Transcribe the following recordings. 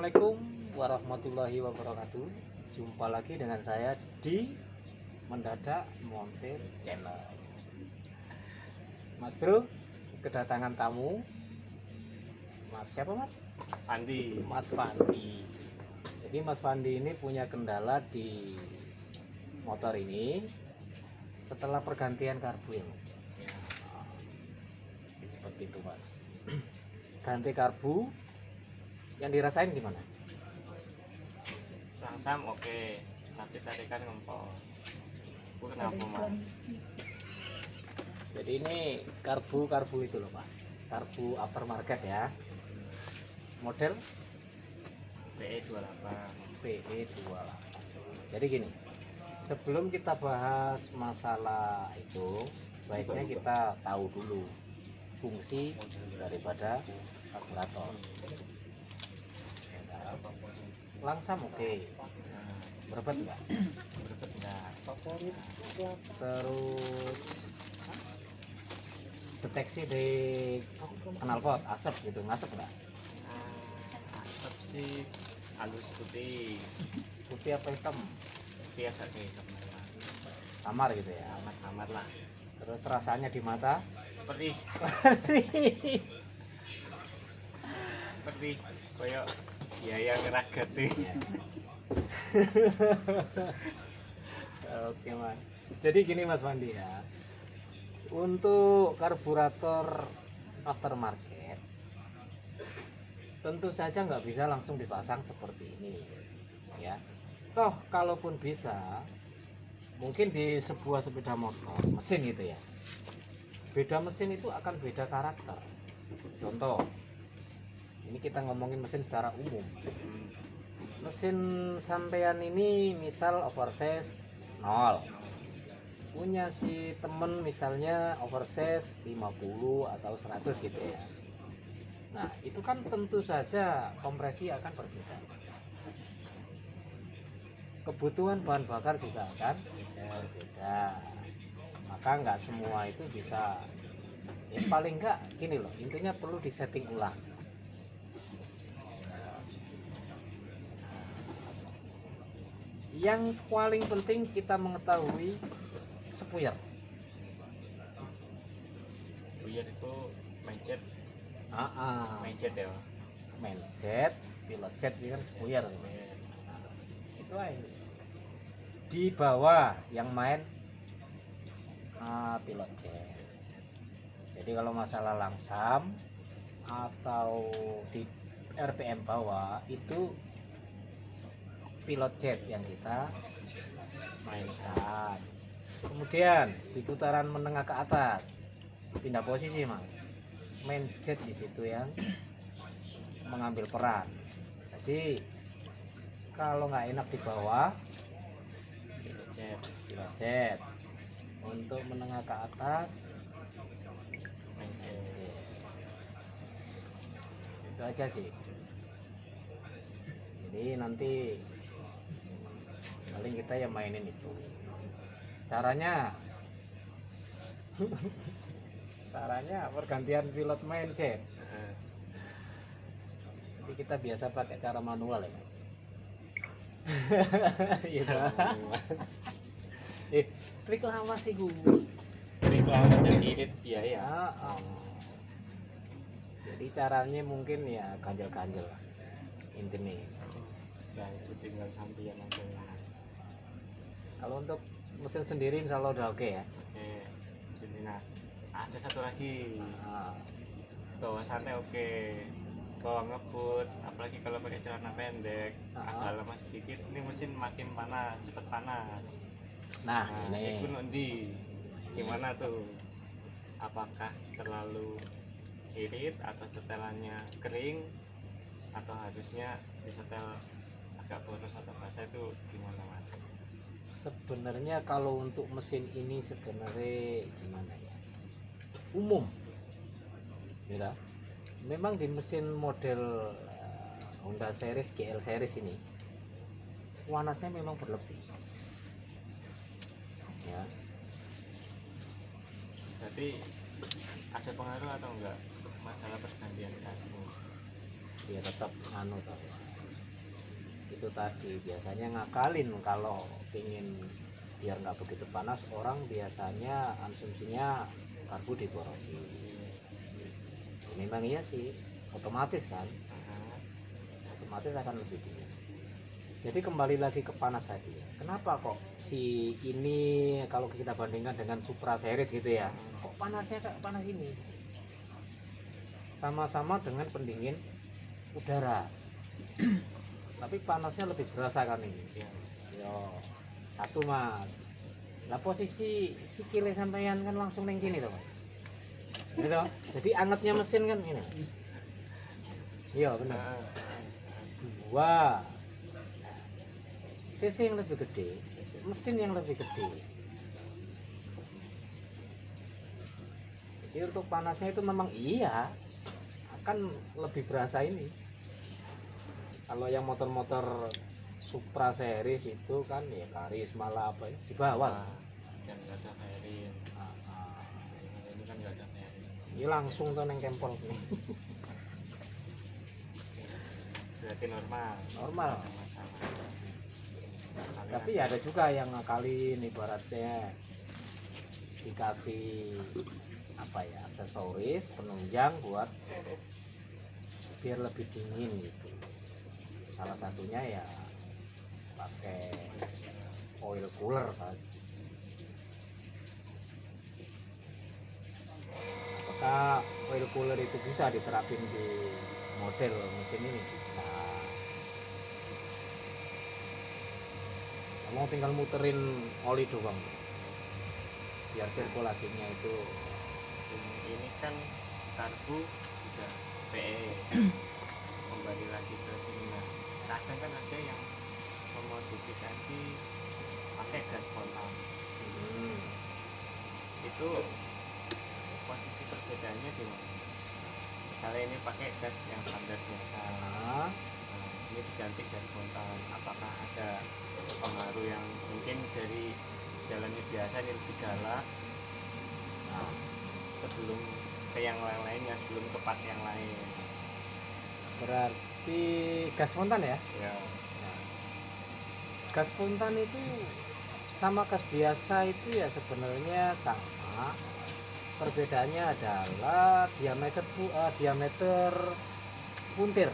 Assalamualaikum warahmatullahi wabarakatuh. Jumpa lagi dengan saya di Mendadak Montir Channel. Mas Bro, kedatangan tamu. Mas siapa Mas? Pandi. Mas Pandi. Jadi Mas Pandi ini punya kendala di motor ini setelah pergantian karbu ya Mas. Seperti itu Mas. Ganti karbu, yang dirasain gimana? Langsam oke, tapi tarikan ngempos. Itu kenapa Mas? Jadi ini karbu itu loh Pak, karbu aftermarket ya, model PE28. Jadi gini, sebelum kita bahas masalah itu, baiknya kita tahu dulu fungsi daripada karburator. Langsam oke, berbet enggak? Berbet enggak? Terus deteksi di knalpot asap gitu, ngasep enggak? Asap sih halus putih. Putih apa hitam? Biasa kayak hitam. Samar gitu ya. Samar lah. Terus rasanya di mata Perih. Perih. Koyok ya yang ngeragat nih. Oke Mas. Jadi gini Mas Pandi ya. Untuk karburator aftermarket tentu saja nggak bisa langsung dipasang seperti ini ya. Toh kalaupun bisa, mungkin di sebuah sepeda motor mesin gitu ya, beda mesin itu akan beda karakter. Contoh, ini kita ngomongin mesin secara umum. Mesin sampean ini misal oversize 0, punya si temen misalnya oversize 50 atau 100 gitu ya. Nah itu kan tentu saja kompresi akan berbeda, kebutuhan bahan bakar juga akan berbeda. Maka nggak semua itu bisa, ya paling nggak gini loh, intinya perlu disetting ulang. Yang paling penting kita mengetahui spuyer. Biar itu mindset. Mindset ya. Mindset, pilot jet itu kan spuyer. Itu aja. Di bawah yang main pilot jet. Jadi kalau masalah langsam atau di RPM bawah itu pilot jet yang kita mainkan. Kemudian di putaran menengah ke atas pindah posisi Mas, main jet di situ yang mengambil peran. Jadi kalau nggak enak di bawah pilot jet, untuk menengah ke atas main jet. Itu aja sih. Jadi nanti paling kita yang mainin itu caranya. Caranya pergantian pilot main jet. Jadi kita biasa pakai cara manual ya Mas. Gitu. Trik lama sih gue. Trik lama dan irit biaya. Jadi caranya mungkin ya ganjel-ganjel lah intinya. Nah itu tinggal sampean aja Mas. Kalau untuk mesin sendiri insya Allah udah oke ya. Oke, sini nah. Ada satu lagi. Bawa santai oke. Bawa ngebut, apalagi kalau pakai celana pendek, agak lama sedikit, ini mesin makin panas, cepat panas. Nah ini itu nanti gimana tuh? Apakah terlalu irit atau setelannya kering, atau harusnya disetel agak boros atau basah, itu gimana Mas? sebenarnya kalau untuk mesin ini sebenarnya gimana ya, umum ya. Memang di mesin model Honda series, GL series ini panasnya memang berlebih ya. Berarti ada pengaruh atau enggak masalah pergantian karbu? Dia tetap anu tau, itu tadi biasanya ngakalin kalau ingin biar nggak begitu panas, orang biasanya konsumsinya karbu diborosi. Memang iya sih, otomatis kan, otomatis akan lebih dingin. Jadi kembali lagi ke panas tadi ya. Kenapa kok si ini kalau kita bandingkan dengan Supra Series gitu ya, kok panasnya kayak panas ini? Sama-sama dengan pendingin udara, tapi panasnya lebih berasa kan ini. Yo, satu mas. Lah posisi sikile sampeyan kan langsung neng kini tuh mas. Gitu. Jadi angetnya mesin kan ini. Iya benar. Dua. CC yang lebih gede, mesin yang lebih gede. Jadi untuk panasnya itu memang iya akan lebih berasa ini. Kalau yang motor-motor Supra Series itu kan ya Karisma lah apa ya di bawah. Dan nggak ada fairing. Ini kan nggak ada fairing. Ini langsung tuh neng kempol nih. Berarti normal. Normal. Nggak ada masalah. Tapi ada juga yang ngakalin, ibaratnya dikasih apa ya, aksesoris penunjang buat biar lebih dingin gitu. Salah satunya ya pakai oil cooler kan. Apakah oil cooler itu bisa diterapin di model mesin ini? Bisa. Kamu tinggal muterin oli doang biar sirkulasinya itu. Ini kan karbu udah PE. Kembali lagi ke sini. Nah, kadang kan ada yang memodifikasi pakai gas spontan. Itu posisi perbedaannya di mana? Misalnya ini pakai gas yang standar biasa, nah, ini diganti gas spontan. Apakah ada pengaruh yang mungkin dari jalannya biasa ini lebih galak, nah, sebelum ke yang lain-lainnya, sebelum ke part yang lain? Berarti gas spontan ya? Ya. Nah, gas spontan itu sama gas biasa itu ya sebenarnya sama. Perbedaannya adalah diameter puntir.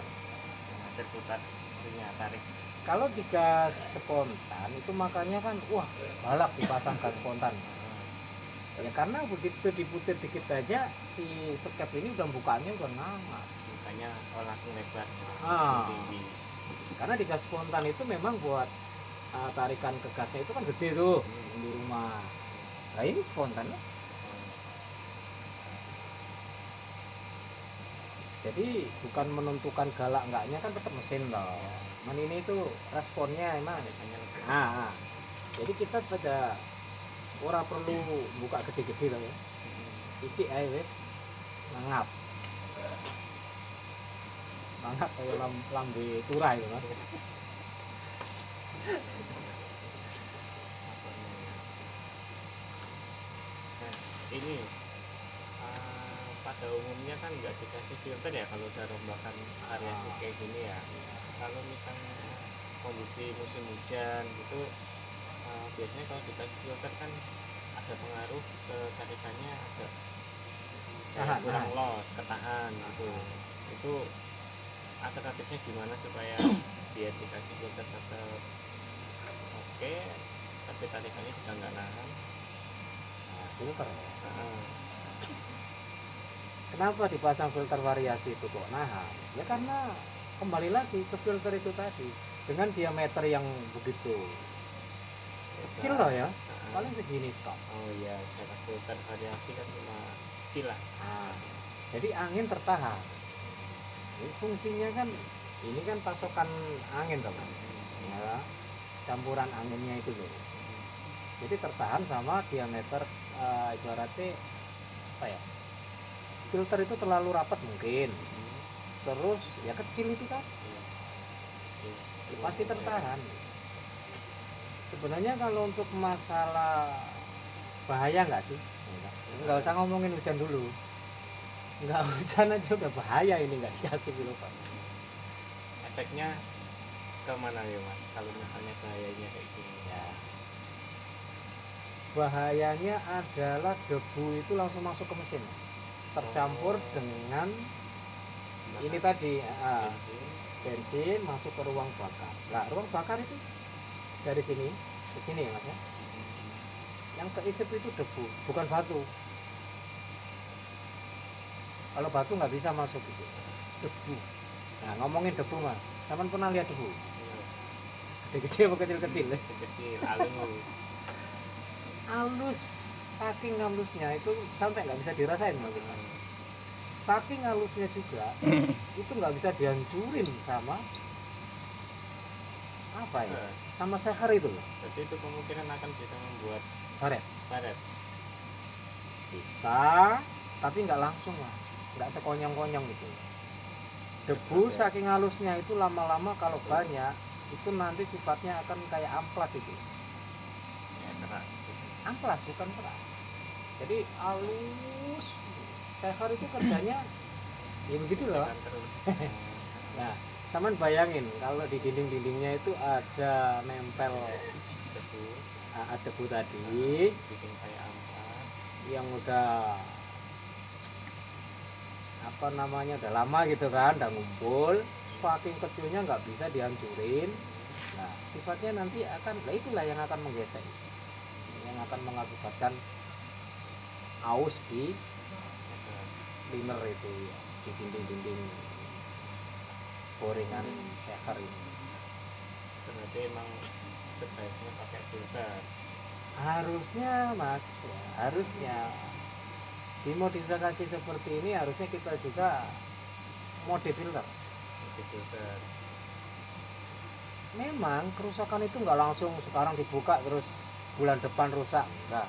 Terputar punya tarik. Kalau di gas spontan itu makanya kan wah balap dipasang gas spontan. Ya karena begitu diputir dikit aja si skep ini udah bukanya udah nama. Makanya langsung lebar. Tinggi. Karena di gas spontan itu memang buat tarikan ke gasnya itu kan gede tuh di rumah. Nah ini spontan ya. Jadi bukan menentukan galak enggaknya kan tetap mesin loh. Ini itu responnya emang. Jadi kita pada ora perlu buka gede-gede loh ya. Sidik ae wis mangap. Mangap kayak lambe turah itu mas. Nah, ini pada umumnya kan nggak dikasih filter ya kalau udah rombakan variasi kayak gini ya. Kalau misalnya kondisi musim hujan gitu, biasanya kalau dikasih filter kan ada pengaruh ke tarikannya, agak kayak kurang los, ketahan gitu. Itu alternatifnya gimana supaya biar dikasih filter tetap oke, tapi tarikannya juga nggak nahan? Filter. Kenapa dipasang filter variasi itu kok nahan? Ya karena kembali lagi ke filter itu tadi dengan diameter yang begitu kecil loh ya, paling segini tok. Oh iya, cara filter variasi kan cuma kecil lah. Jadi angin tertahan. Ini fungsinya kan ini kan pasokan angin teman, ya, campuran anginnya itu loh. Jadi tertahan sama diameter ibaratnya apa ya? Filter itu terlalu rapat mungkin. Terus ya kecil itu kan. Ya, pasti tertahan. Sebenarnya kalau untuk masalah bahaya nggak sih? Nggak usah ngomongin hujan dulu. Nggak hujan aja udah bahaya ini nggak dikasih filter. Efeknya kemana ya mas kalau misalnya bahayanya kayak gini? Ya. Bahayanya adalah debu itu langsung masuk ke mesin, tercampur dengan ini tadi Bensin. bensin masuk ke ruang bakar. Nah, ruang bakar itu dari sini ke sini ya mas ya. Yang keisip itu debu, bukan batu. Kalau batu nggak bisa masuk itu, debu. Nah, ngomongin debu mas, teman pernah lihat debu? Gede-gede apa kecil-kecil? Kecil halus. Halus, saking halusnya itu sampai nggak bisa dirasain mas. Saking halusnya juga itu nggak bisa dihancurin sama apa ya? Sama seher itu loh. Jadi itu kemungkinan akan bisa membuat Karet. karet. Bisa, tapi nggak langsung lah, nggak sekonyong-konyong gitu. Debu Proses. saking halusnya itu lama-lama kalau banyak itu nanti sifatnya akan kayak amplas itu. Ya kerak. Amplas bukan kerak. Jadi halus. Seher itu kerjanya ya begitu loh. Misalkan terus. Nah, saman bayangin kalau di dinding-dindingnya itu ada nempel Debu debu tadi bikin kayak amplas. yang udah apa namanya udah lama gitu kan, udah ngumpul, saking kecilnya nggak bisa dihancurin. Nah, sifatnya nanti akan, nah itulah yang akan menggesek, yang akan mengakibatkan aus di liner itu ya, di dinding-dinding boringan seher ini. Berarti emang sebaiknya pakai filter. Harusnya mas ya, harusnya dimodifikasi seperti ini harusnya kita juga mode filter. Pakai filter. Memang kerusakan itu nggak langsung sekarang dibuka terus bulan depan rusak, enggak.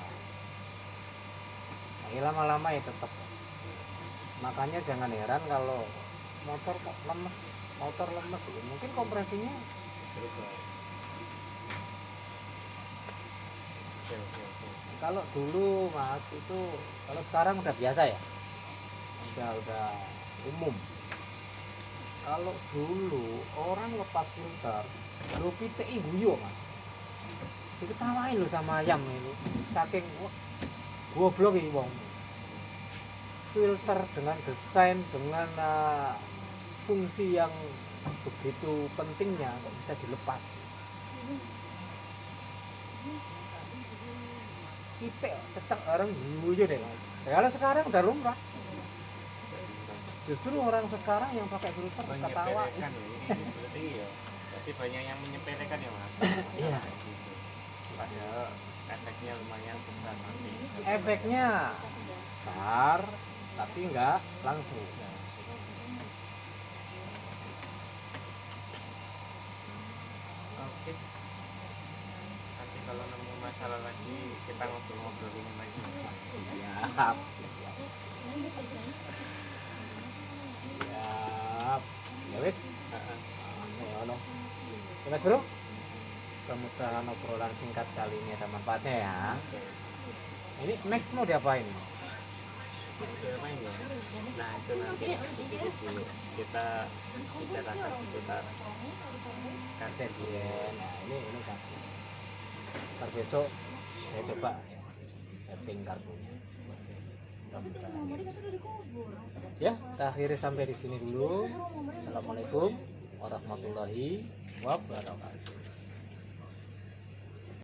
Nah, lama-lama ya tetap. Makanya jangan heran kalau motor kok lemes, ya mungkin kompresinya. Berubah. Oke. Kalau dulu mas itu, kalau sekarang udah biasa ya, udah umum. Kalau dulu orang lepas filter, lo pitik guyo mas, diketawain lo sama ayam ini, saking wah, goblok ini wong. Filter dengan desain, dengan fungsi yang begitu pentingnya kok bisa dilepas. Pitik cecek orang guyo deh mas. Kalau sekarang udah lumrah. Justru orang sekarang yang pakai filter ketawa. Menyepelekan ya ini berarti ya. Berarti banyak yang menyepelekan ya mas. Iya. Gitu. Padahal efeknya lumayan besar nanti. Efeknya besar, tapi nggak langsung. Oke. Nanti kalau nemu masalah lagi kita ngobrol-ngobrol ini lagi. Siap. Ya wis. Ya ono. Ya Mas Bro. Mudah-mudahan obrolan singkat kali ini ada manfaatnya ya. Ini next mau diapain? Main ya. Nah itu nanti kita bicarakan seputar Kartes ya. Nah ini kan. Ntar besok saya coba setting kartunya. Ya, kita akhiri sampai di sini dulu. Assalamualaikum warahmatullahi wabarakatuh.